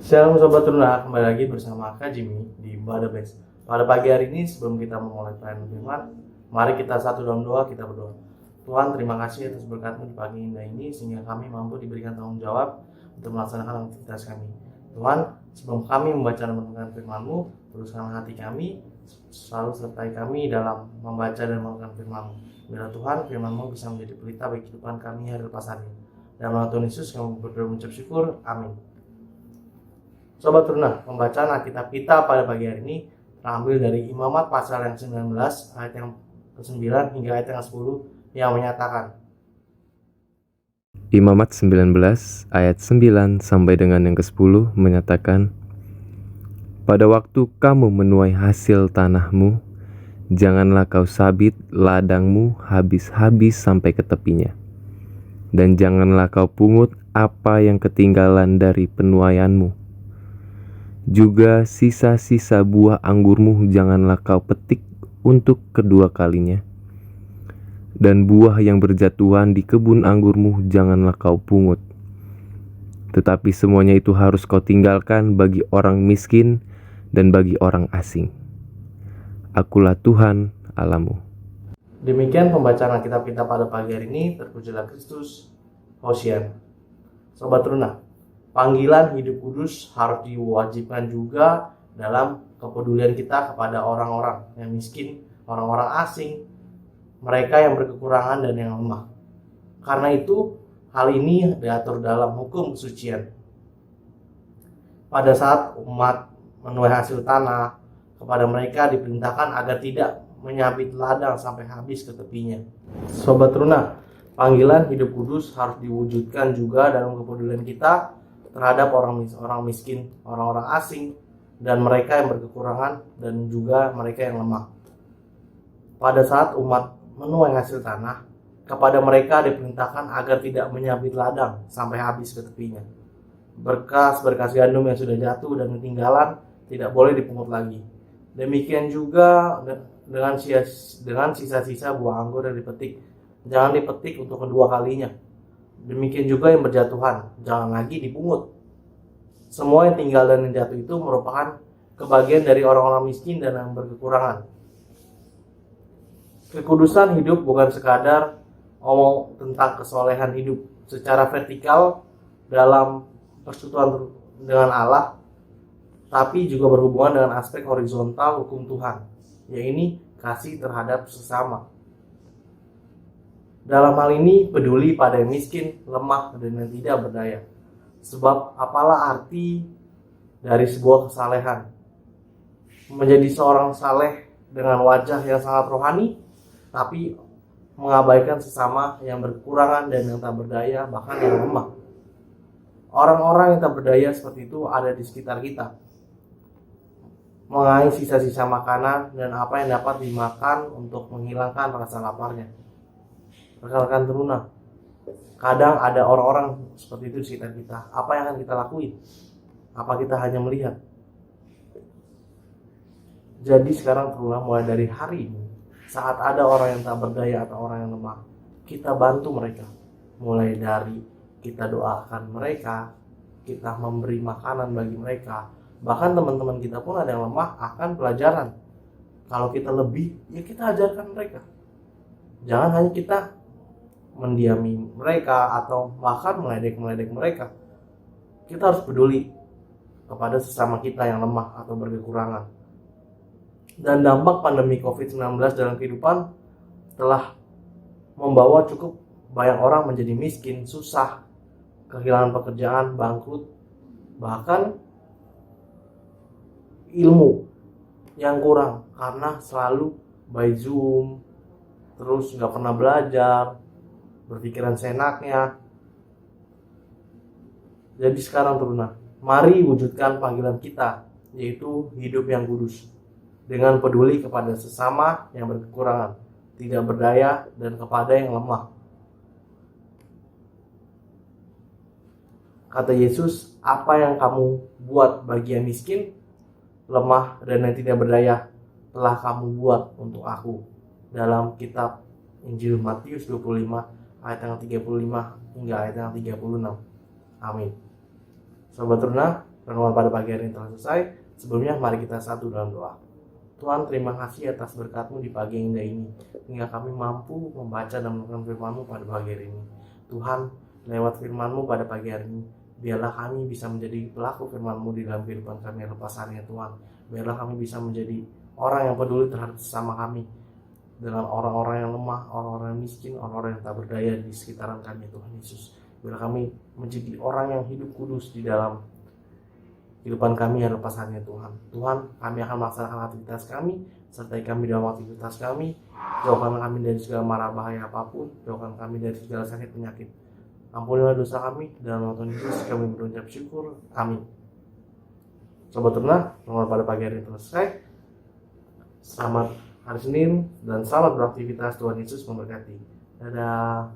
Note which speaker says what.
Speaker 1: Shalom Sobat Teruna, kembali lagi bersama Kak Jimmy di Bada Best. Pada pagi hari ini sebelum kita memulai pelayanan firman, mari kita satu dalam doa, kita berdoa. Tuhan, terima kasih atas berkat-Mu di pagi indah ini sehingga kami mampu diberikan tanggung jawab untuk melaksanakan aktivitas kami. Tuhan, sebelum kami membaca dan mendengarkan firman-Mu, teruskan hati kami, selalu sertai kami dalam membaca dan melakukan firman-Mu. Biarlah Tuhan, firman-Mu bisa menjadi pelita bagi kehidupan kami hari lepas hari. Dalam nama Tuhan Yesus kami berdoa mengucap syukur, amin. Sobat Teruna, pembacaan Alkitab kita pada pagi hari ini terambil dari Imamat pasal yang 19 ayat yang ke-9 hingga ayat yang ke-10 yang menyatakan.
Speaker 2: Imamat 19 ayat 9 sampai dengan yang ke-10 menyatakan, pada waktu kamu menuai hasil tanahmu, janganlah kau sabit ladangmu habis-habis sampai ke tepinya. Dan janganlah kau pungut apa yang ketinggalan dari penuaianmu. Juga sisa-sisa buah anggurmu janganlah kau petik untuk kedua kalinya. Dan buah yang berjatuhan di kebun anggurmu janganlah kau pungut. Tetapi semuanya itu harus kau tinggalkan bagi orang miskin dan bagi orang asing. Akulah Tuhan Allahmu.
Speaker 1: Demikian pembacaan Alkitab kita pada pagi hari ini. Terpujilah Kristus, Hosian. Sobat Teruna, panggilan hidup kudus harus diwajibkan juga dalam kepedulian kita kepada orang-orang yang miskin, orang-orang asing, mereka yang berkekurangan dan yang lemah. Karena itu, hal ini diatur dalam hukum kesucian. Pada saat umat menuai hasil tanah, kepada mereka diperintahkan agar tidak menyabit ladang sampai habis ke tepinya. Sobat Teruna, panggilan hidup kudus harus diwujudkan juga dalam kepedulian kita terhadap orang miskin, orang-orang asing, dan mereka yang berkekurangan dan juga mereka yang lemah. Pada saat umat menuai hasil tanah, kepada mereka diperintahkan agar tidak menyabit ladang sampai habis ke tepinya. Berkas-berkas gandum yang sudah jatuh dan ketinggalan tidak boleh dipungut lagi. Demikian juga dengan sisa-sisa buah anggur yang dipetik, jangan dipetik untuk kedua kalinya. Demikian juga yang berjatuhan, jangan lagi dipungut. Semua yang tinggal dan yang jatuh itu merupakan kebagian dari orang-orang miskin dan yang berkekurangan. Kekudusan hidup bukan sekadar ngomong tentang kesolehan hidup secara vertikal dalam persekutuan dengan Allah, tapi juga berhubungan dengan aspek horizontal hukum Tuhan, yaitu kasih terhadap sesama. Dalam hal ini peduli pada yang miskin, lemah, dan yang tidak berdaya. Sebab apalah arti dari sebuah kesalehan? Menjadi seorang saleh dengan wajah yang sangat rohani, tapi mengabaikan sesama yang berkekurangan dan yang tak berdaya, bahkan yang lemah. Orang-orang yang tak berdaya seperti itu ada di sekitar kita. Mengais sisa-sisa makanan dan apa yang dapat dimakan untuk menghilangkan rasa laparnya. Rekan-rekan Teruna, kadang ada orang-orang seperti itu di sekitar kita. Apa yang akan kita lakuin? Apa kita hanya melihat? Jadi sekarang Teruna, mulai dari hari ini, saat ada orang yang tak berdaya atau orang yang lemah, kita bantu mereka. Mulai dari kita doakan mereka, kita memberi makanan bagi mereka. Bahkan teman-teman kita pun ada yang lemah akan pelajaran. Kalau kita lebih, ya kita ajarkan mereka. Jangan hanya kita mendiami mereka atau bahkan meledek mereka. Kita harus peduli kepada sesama kita yang lemah atau berkekurangan. Dan dampak pandemi COVID-19 dalam kehidupan telah membawa cukup banyak orang menjadi miskin, susah, kehilangan pekerjaan, bangkrut, bahkan ilmu yang kurang karena selalu by Zoom, terus nggak pernah belajar, berpikiran seenaknya. Jadi sekarang Teruna, mari wujudkan panggilan kita, yaitu hidup yang kudus, dengan peduli kepada sesama yang berkekurangan, tidak berdaya, dan kepada yang lemah. Kata Yesus, apa yang kamu buat bagi yang miskin, lemah, dan yang tidak berdaya, telah kamu buat untuk aku. dalam kitab Injil Matius 25 ayat yang 35 hingga ayat yang 36. Amin. Sobat Teruna, renungan pada pagi hari ini telah selesai. Sebelumnya mari kita satu dalam doa. Tuhan, terima kasih atas berkat-Mu di pagi yang indah ini, hingga kami mampu membaca dan merenungkan firman-Mu pada pagi hari ini. Tuhan, lewat firman-Mu pada pagi hari ini, biarlah kami bisa menjadi pelaku firman-Mu di dalam kehidupan kami yang lepas harinya Tuhan. Biarlah kami bisa menjadi orang yang peduli terhadap sesama kami, dengan orang-orang yang lemah, orang-orang yang miskin, orang-orang yang tak berdaya di sekitaran kami Tuhan Yesus. Biarlah kami menjadi orang yang hidup kudus di dalam kehidupan kami yang lepas harinya Tuhan. Tuhan, kami akan melaksanakan aktivitas kami, sertai kami dalam aktivitas kami. Jauhkan kami dari segala mara bahaya apapun, jauhkan kami dari segala sakit penyakit. Ampunilah dosa kami, dalam nama Tuhan Yesus kami berucap syukur. Amin. Sobat Teruna, renungan pada pagi hari ini selesai. Selamat hari Senin dan selamat beraktivitas. Tuhan Yesus memberkati. Dadah.